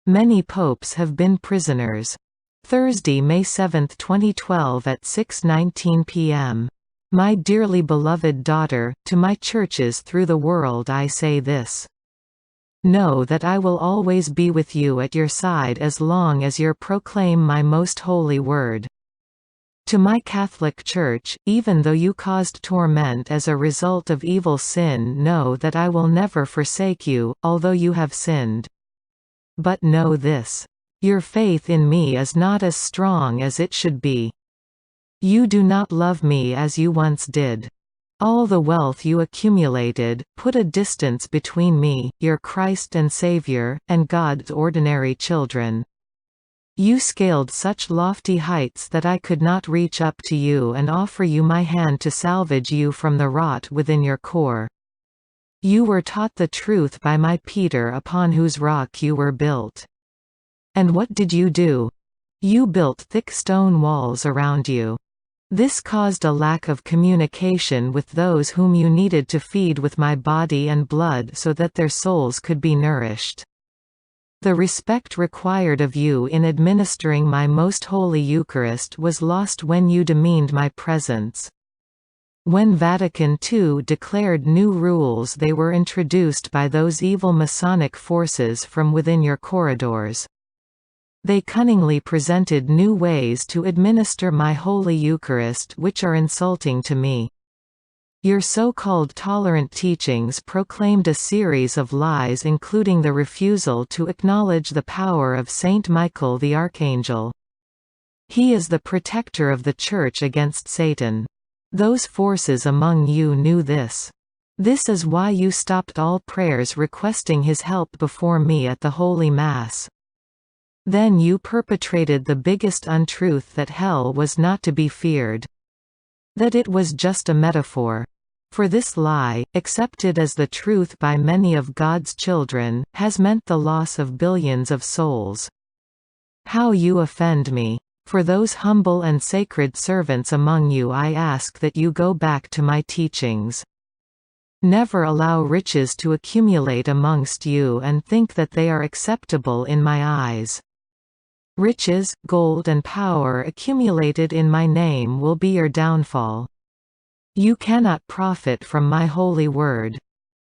Many popes have been prisoners. Thursday, May 7, 2012 at 6:19 p.m. My dearly beloved daughter, to my churches through the world I say this. Know that I will always be with you at your side as long as you proclaim my most holy word. To my Catholic Church, even though you caused torment as a result of evil sin, know that I will never forsake you, although you have sinned. But know this. Your faith in me is not as strong as it should be. You do not love me as you once did. All the wealth you accumulated put a distance between me, your Christ and Savior, and God's ordinary children. You scaled such lofty heights that I could not reach up to you and offer you my hand to salvage you from the rot within your core. You were taught the truth by my Peter, upon whose rock you were built. And what did you do? You built thick stone walls around you. This caused a lack of communication with those whom you needed to feed with my body and blood so that their souls could be nourished. The respect required of you in administering my most holy Eucharist was lost when you demeaned my presence. When Vatican II declared new rules, they were introduced by those evil Masonic forces from within your corridors. They cunningly presented new ways to administer my Holy Eucharist which are insulting to me. Your so-called tolerant teachings proclaimed a series of lies, including the refusal to acknowledge the power of Saint Michael the Archangel. He is the protector of the Church against Satan. Those forces among you knew this. This is why you stopped all prayers requesting his help before me at the Holy Mass. Then you perpetrated the biggest untruth, that hell was not to be feared. That it was just a metaphor. For this lie, accepted as the truth by many of God's children, has meant the loss of billions of souls. How you offend me. For those humble and sacred servants among you I ask that you go back to my teachings. Never allow riches to accumulate amongst you and think that they are acceptable in my eyes. Riches, gold and power accumulated in my name will be your downfall. You cannot profit from my holy word.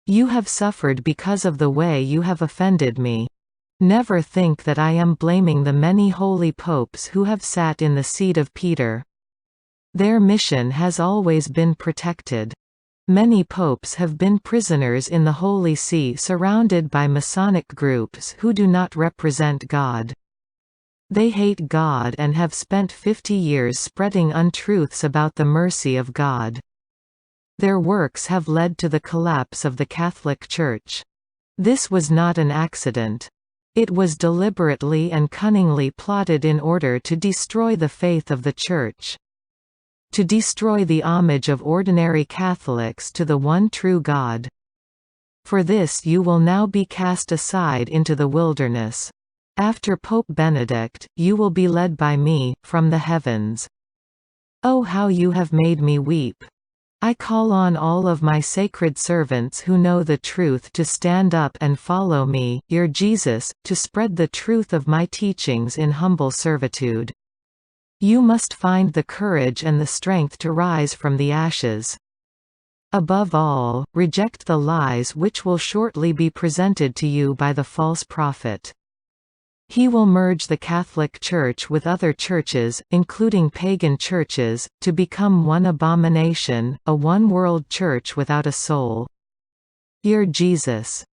You have suffered because of the way you have offended me. Never think that I am blaming the many holy popes who have sat in the seat of Peter. Their mission has always been protected. Many popes have been prisoners in the Holy See, surrounded by Masonic groups who do not represent God. They hate God and have spent 50 years spreading untruths about the mercy of God. Their works have led to the collapse of the Catholic Church. This was not an accident. It was deliberately and cunningly plotted in order to destroy the faith of the Church. To destroy the homage of ordinary Catholics to the one true God. For this you will now be cast aside into the wilderness. After Pope Benedict, you will be led by me, from the heavens. Oh, how you have made me weep! I call on all of my sacred servants who know the truth to stand up and follow me, your Jesus, to spread the truth of my teachings in humble servitude. You must find the courage and the strength to rise from the ashes. Above all, reject the lies which will shortly be presented to you by the false prophet. He will merge the Catholic Church with other churches, including pagan churches, to become one abomination, a one-world church without a soul. Your Jesus.